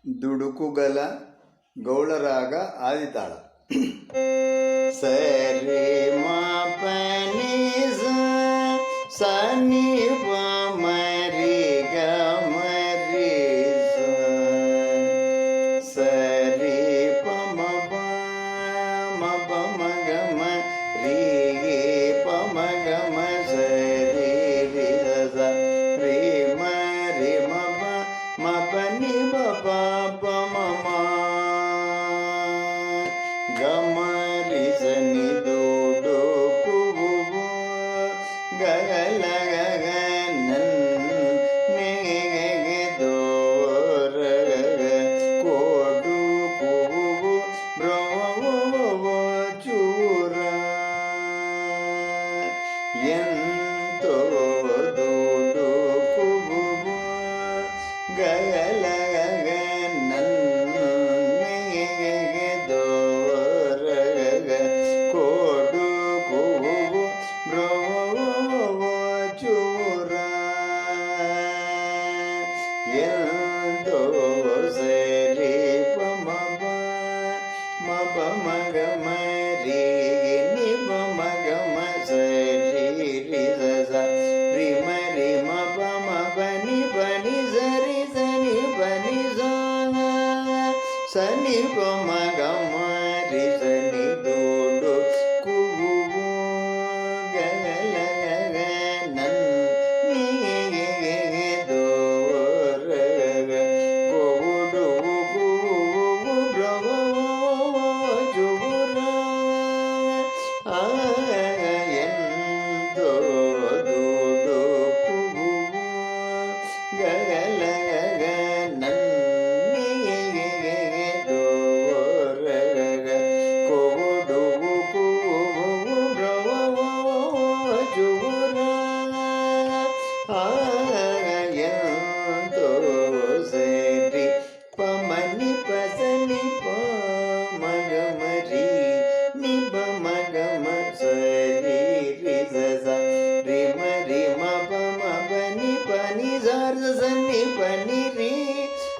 ದುಡುಕುಗಲ ಗೌಳರಾಗ ಆದಿತಾಳ ಸರಿ ಮಾ ಪನಿ ಸ ನಿ ಪ ಮರಿ ಗ ಮರಿ ಸರಿ ಪ ಮ ಪ ಮ ಗ ಮ ರಿ ಪ ಮ ಗ ಮ ಸರಿ ರಿ ಸ ರಿ ಮ ಮ ಪ ನಿ ಪ ಪ ಮ ಮ ಗ ಮ ರಿ ಸ ನಿ ದು ಡು ಕು ಬು ಬು ಗ ಗ ಲ ಗ ಗ ನನ್ ನಿ ಗೆ ಗೆ ದೋ ರ ಗ ಗ ಕೋ ಡು ಕು ಬು ಬು ಬ್ರ ವ ವ ವ ಚೂ ರ ಎಂತೋ ದು ಡು ಕು ಬು ಬು ಗ ಗ ಲ ಗ ಗ ನನ್ ನಿ ಗೆ ಗೆ ದೋ ರ ಗ ಗ ಕೋ ಡು ಕು ಬು ಬು ಬ್ರ ವ ವ ವ ಚೂ ರ ಎಂತೋ ಸರಿ ಪ ಮ ಪ ಮ ಗ ಮ ರಿ ನಿ ಪ ಮ ಗ ಮ ಸರಿ ರಿ ಸ ಸ ರಿ ಮ ಪ ಮ ಪ ನಿ ಸ ರಿ ಸ ನಿ ಪ ನಿ ಸ ನಿ ಪ ಮ ಗ ಮ ರಿ ಸ ನಿ ದು ಡು ಕು ಬು ಬು ಗ ಗ ಲ ಗ ಗ ನನ್ ನಿ ಗೆ ಗೆ ಗೆ ದೋ ರ ಗ ಗ ಕೋ ಡು ಕು ಬು ಬು ಬ್ರ ವ ವ ಚೂ ರ ಆ ಎಂತೋ ದು ಡು ಕು ಬು ಬು ಗ ಗ ಲ ಗ ಗ ನನ್ ನಿ ಗೆ ಗೆ ಗೆ ದೋ ರ ಗ ಗ ಕೋ ಡು ಕು ಬು ಬು ಬ್ರ ವ ವ ಚೂ ರ ಆ ಎಂತೋ ಸರಿ ಪ ಮ ನಿ ಪ ಸ ನಿ ಪ ಮ ಗ ಮ ರಿ ನಿ ಪ ಮ ಗ ಮ ಸ ರಿ ರಿ ಸ ಸ ರಿ ಮ ಪ ನಿ ಸ ರ ಸ ನಿ ಪ ನಿ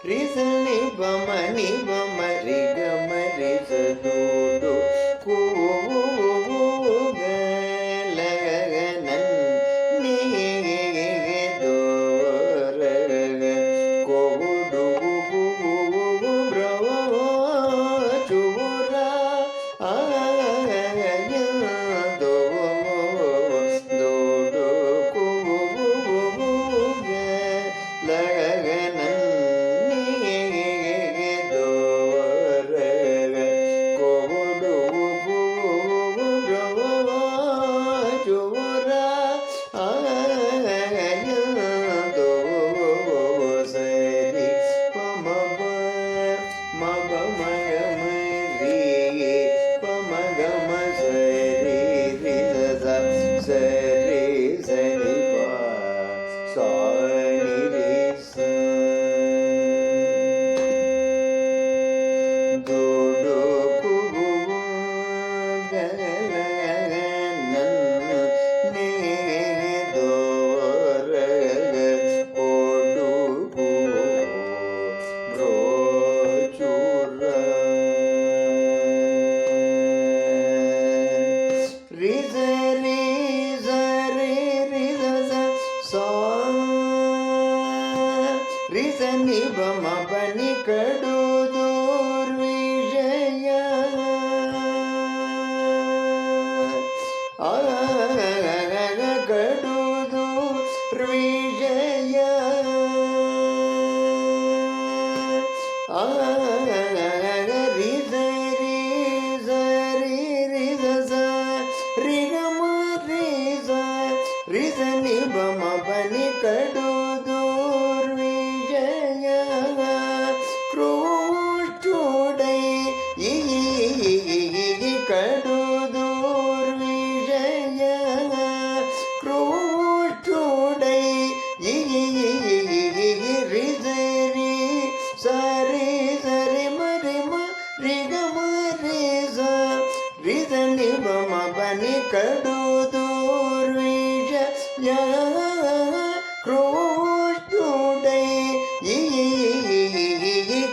ರಿ ಸ ನಿ ಪ ಮ ರಿ ಗ ಮ ರಿ ಸ ದು ಡು ಕು ಬು ಬು ಗ ಲ ಗ ಗ ನನ್ ನಿ ಗೆ ಗೆ ಗೆ ದೋ ರ ಗ ಗ ಕೋ ಡು ಕು ಬು ಬು ಬ್ರ ವ ವ ಚೂ ರ ಆ ಎಂತೋ ದು ಡು ಕು ಬು ಬು ಗ ಲ ಗ ಗ ನನ್ ನಿ ಗೆ ಗೆ ಗೆ ದೋ ರ ಗ ಕೋ ಡು ಕು ಬು ಬ್ರ ವ ವ ಚೂ ರ ಆ ಎಂತೋ ಸರಿ ಪ ಮ ಪ ಮ ಗ ಮ ರಿ ಪ ಮ ಗ ಮ ಸರಿ ರಿ ಸ ಸ ಸರಿ ಸ ನಿ ಪ ಸ ನಿ ರಿ ಸ ದು ಡು ಕು ಬು ಬು ಗ ಲ ಗ ನನ್ ನಿ ಗೆ ಗೆ ದೋ ರ ಗ ಕೋ ಡು ಕು ಬ್ರೋ ಚೂ ರ ರಿ ಸ ರಿ ಸ ರಿ ರಿ ಸ ಸ ರಿ ಸ ನಿ ಪ ಮ ಪ ನಿ ಕಡು ದುರ್ವಿಷಯ ಆ ಕಡು ದುರ್ವಿಷಯ ಆ ರಿ ಸ ರಿ ರಿ ಸ ರಿ ಗ ಮ ರಿ ಸ ನಿ ಪ ಮ ಪ ನಿ ಕಡು ದುರ್ವಿಷಯ ಕ್ರೋಷ್ಟುಡೈ ಈ ಕಡು ದುರ್ವಿಷಯ ಕ್ರೋಷ್ಟುಡೈ ಈ ರಿ ಸರಿ ಸರಿ ಮ ರಿ ಗ ಮ ರಿ ಸ ನಿ ಪ ಮ ಪ ನಿ ಕಡು ದುರ್ವಿಷಯ ಕ್ರೋಷ್ಟುಡೈ ಈ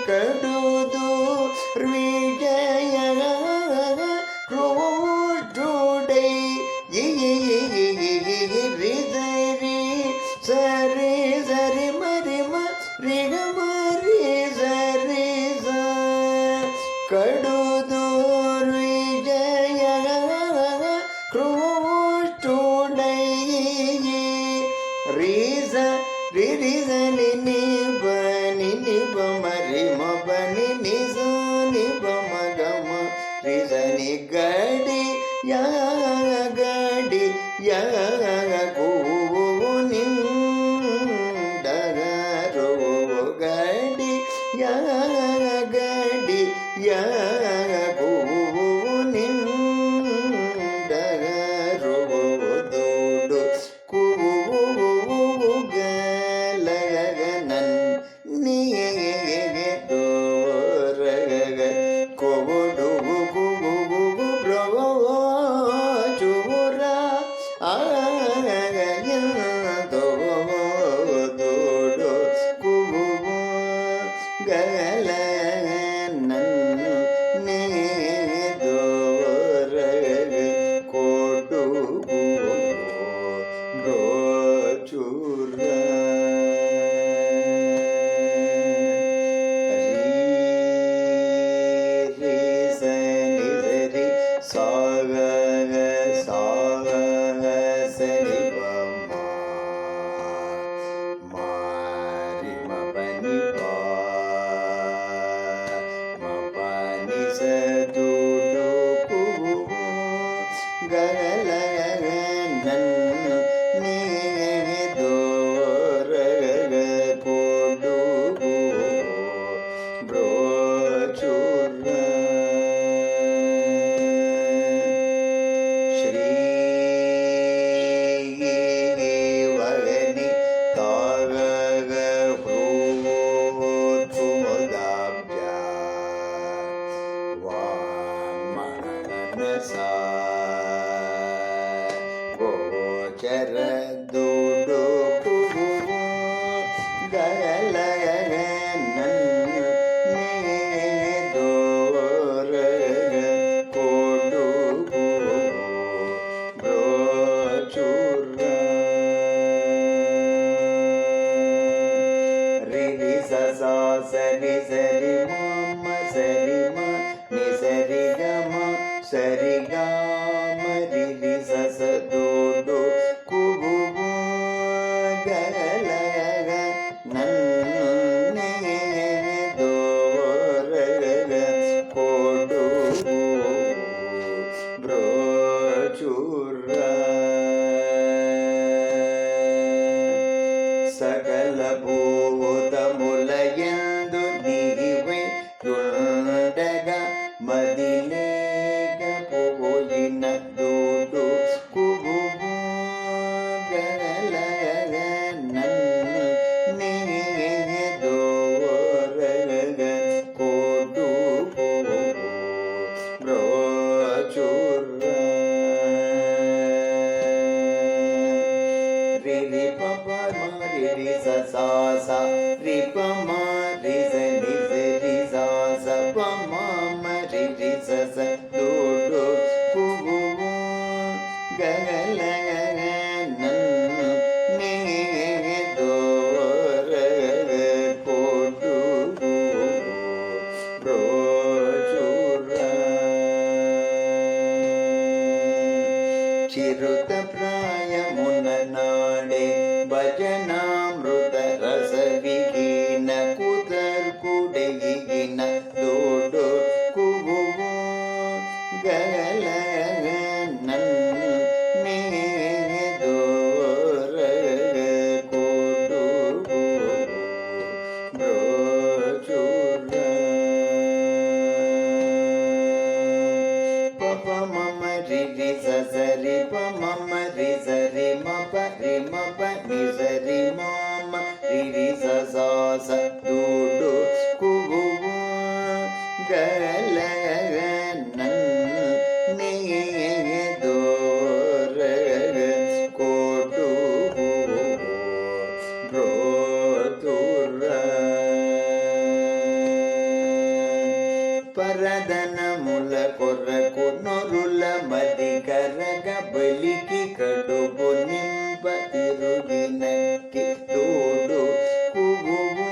కడుదు విజయ క్రోటుడై రిజరి సరి సరి మరి రిగ మరి సరి కడుదు విజయ క్రోటుడై రీజ రిరిజ నిబ మరి మబని నిజ నిబ మగమ రిజ ని గడి గోవు నిండగరో గడి గోవు నిండగరో దోడు కువు గలగనన్ దోరగ కోడు చూరా దోడు కువు గలనన్ దోరగ కోడు చూరా గోచర దూడు గలగనన్ దోర కోడు బ్రోచుర రిరి ససా సరి సరి మమ సరి మ ని సరి గమ సరి గమ రిరి సస దోడు కుబు గలగ నన్నే దోరగ కోడు బ్రోచుర సకల భూతములయందు నీవే తుండగా మదిలేక పోయిన దూడు కుబు గలగ నన్నే దోరగ కోడు బ్రోచుర రిరి పప రిరి ససా సా రి పమ రి స ని స రి సా స పమ రిరి సస దూడు కుబు గలగ నన్నే దోరగ కోడు బ్రోచుర చిరుత ప్రాయమున నాడే భజనామృత రస విహీన కుదర్కుడగిన దోడు కుబు గలగ నన్నే దోరగ కోడు బ్రోచుర పప మమ రిరి సరి పమ రి సరి మప ని సరి మమ రిరి ససా స దూడు కుబు గలగ నన్నే దోరగ కోడు బ్రోచుర పరదనముల కొరకు నొరుల మది కరగ బలికి కడుపు నింప తిరుగినక్కి తోడు కుగువు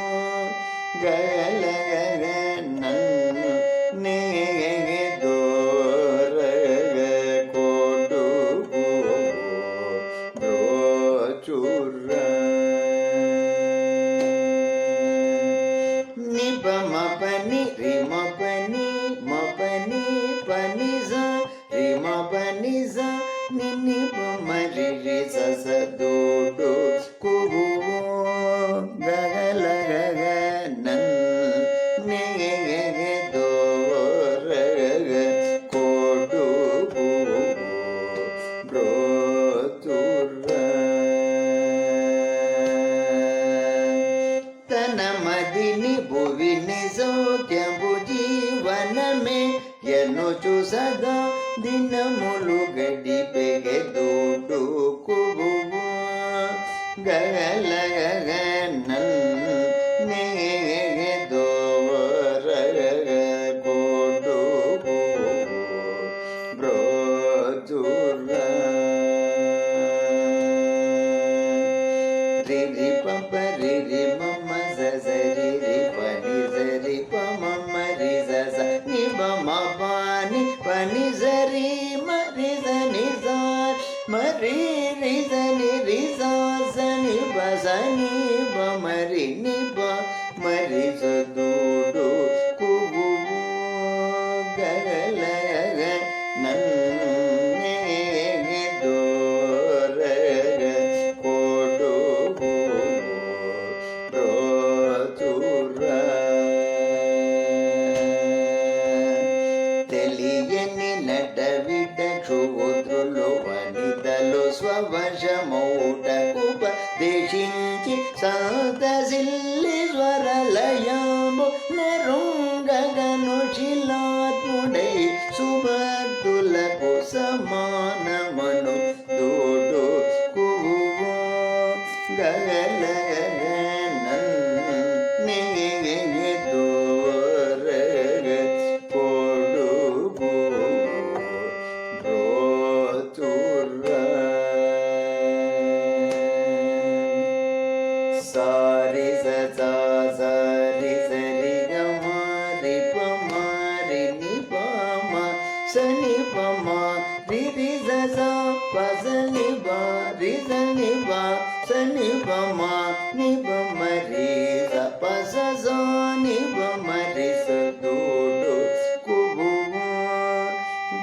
గలగ నన్ను నేగెదోరగ కొడుకు బ్రోచుర్ర నిపమ పని రిమ పని మపని పని రిమ పని నిని మరి ససదోడు కుగు గగలగ నేగెదోరగ కొడుకు బ్రోచుర్ర తన మదిని భువిని సౌఖ్యము జీవనమే ఎనుచు సదా దినములు గడిపెగెదోడు కుగువు గగలగ నేగెదోరగ కొడుకు బ్రోచుర్ర రిరి పప రిరి మమ సరి రి పని సరి పమ మరి స ని బమ పాని పని సరి మరి సని మరి రి సని రి సని బసని బమరి ని బ మరి సదోడు కుగు గలగ నన్ను నేగెదోరగ కొడుకు బ్రోచుర్ర తెలియని నడవిడ క్షుద్రులు వనితలు స్వవశమౌటకుపదేశించి సంతసిల్లి స్వరలయంబు నెరుంగగను శిలాత్ముడై సుభక్తులకు సమానమను తోడు కుగువు గగలగ నేగెదోరగ కొడుకు బ్రోచుర్ర సారి సరి సరి గమారి పమారి ని పమ సని పమ రి స పసని బా రి సని బా సని పమ ని పమ రి స పస ని పమ రి సదోడు కుగువు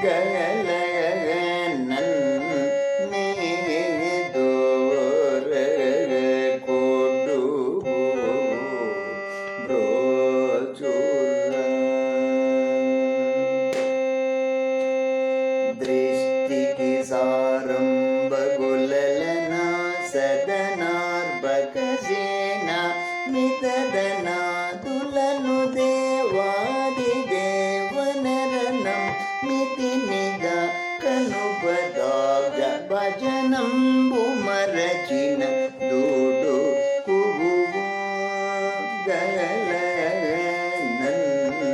గలగ నన్ను నేగెదోరగ కొడుకు బ్రోచుర్ర దృష్టికి సారంభగులన సదనార్భకసేన మితదనాదులను దేవాది దేవనరణం మితినిగా కనుపదాగ భజనంబు మరచిన దూడు కుగువు గలగ నన్ను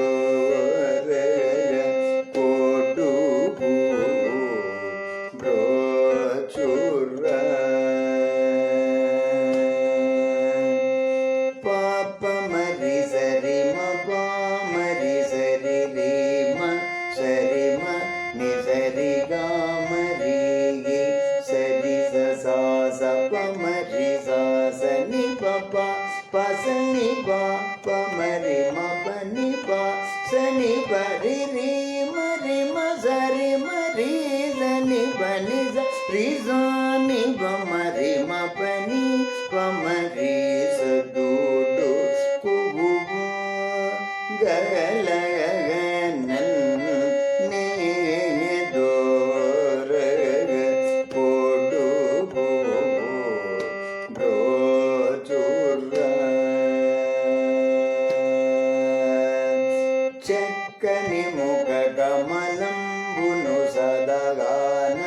నేగెదోరగ కొడుకు బ్రోచుర్ర పాప మరి సరి మ పామరి సరి రి మ సరి మ ని సరి గా మరి సరి స పమరి సని పప పసని ప పమరి మ పని ప సని పరి రి మరి మ సరి మరి సని పని రి సని పమరి మ పని పమరి సదోడు కుగువు గలగ నన్ను నేగెదోరగ కొడుకు బ్రోచుర్ర చక్కని ముఖ కమలంబును సదగాన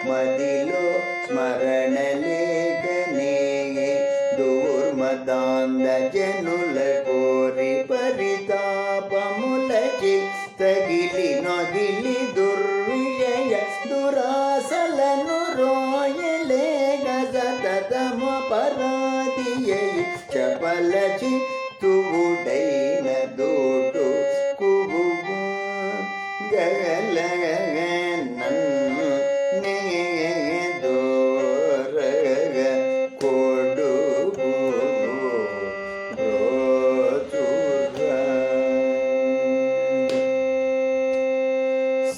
మదిలో స్మరణ లేఖనే దూర్మదాంద జనుల కోరి పరితా తగిలి నొగిలి దుర్విషయ దురాసలను రోయలే గజతమ పరాదియై చపలచి తువుడైన దోడు కుబుబు గల నన్ను దోరగ కొడుగు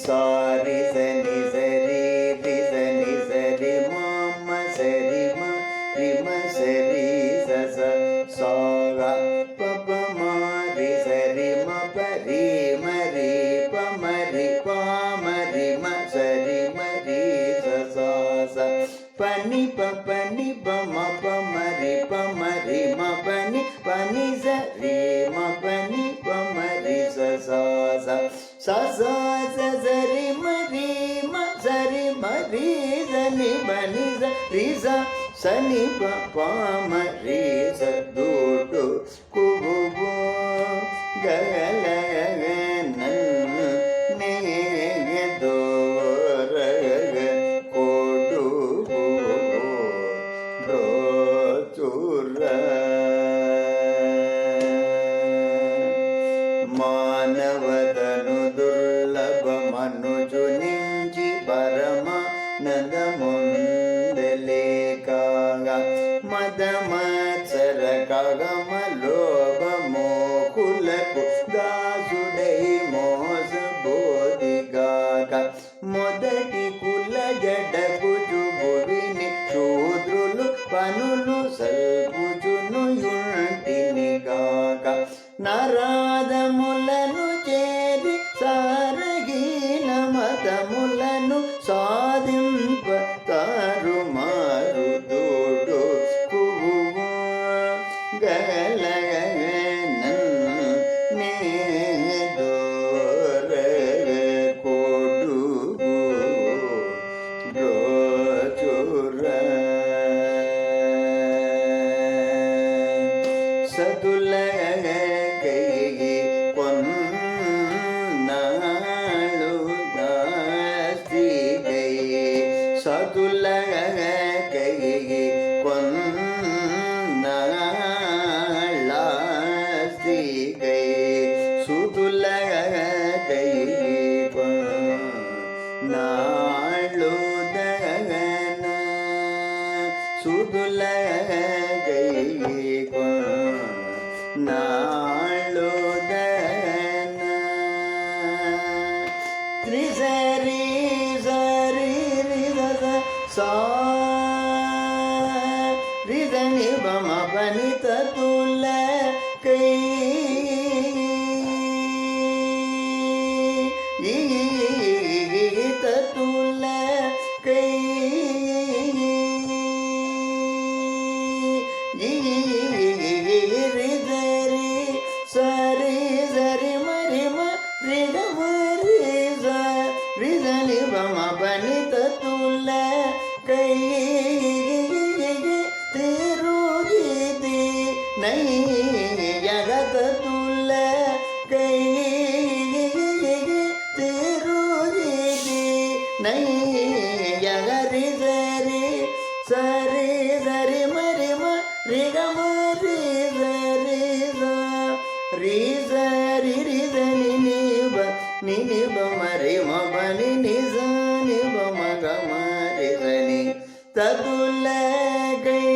సారి సని సరి సని సరి మమ సరి రిమ సరి సస సాగ పప మరి సరి మ పరి మరి పమరి పామరి మ సరి మరి సస పని పని పమ పమరి పమరి మ పని పని సరి మ పని పమరి సస సస సరి మరి మ సరి మరి సని బని సరి సని పమరి సూడు కుబు గల దోరగ కొడుగు రోచుర మానవతను దుర్లభ మనుజునించి పరమానందముందలేకాగా మదమత్సర కగమలోభమోకులకు దాసుడై మోసబోధిగాక మొదటి కుల జడకుజుబువిని శూద్రులు పనులు సల్పుచును యుంటినిగాక నరాదములను చేరి సారగీల మతములను సాధింప తారుమారు దోడు కుబు గల దోరగ కొడుగు రోచుర సతుల కొన్నాళ్ళు దాస్తిగై సతుల కొన్నాళ్ళాస్తిగై సుతుల కొన్నాళ్ళు దగన సుతుల నాళ్ళు దన త్రిసరి సరి సా రిదని బమ పని తతుల కై తతుల కై సరి సరి మరి రిగ మరి రిజని బమ పని తతుల కై తిరుగిది నై జగతతుల కై తిరుగిది నై జగరి సరి సరి మరి రిగ మరి రి రిజని నిబ మరి మని నిజ నిబ మగ మరిజని తతుల గై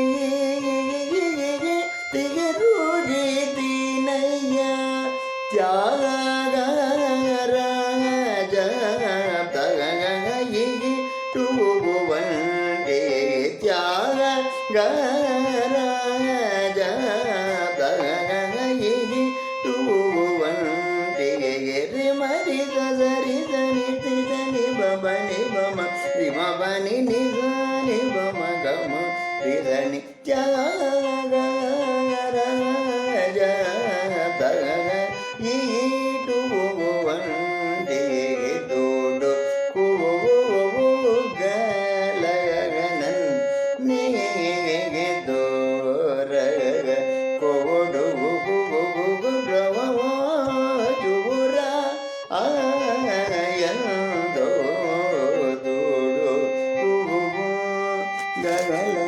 తిరుగిది నయ్య త్యాగ టువండే త్యాగ మరి సరి సని తిని బని బమ రిమ బని నిజని బమ గమ రిజని త్యాగ ఈటువండే దోడు కుగలగనన్ నే దోరగ కొడుగు గగల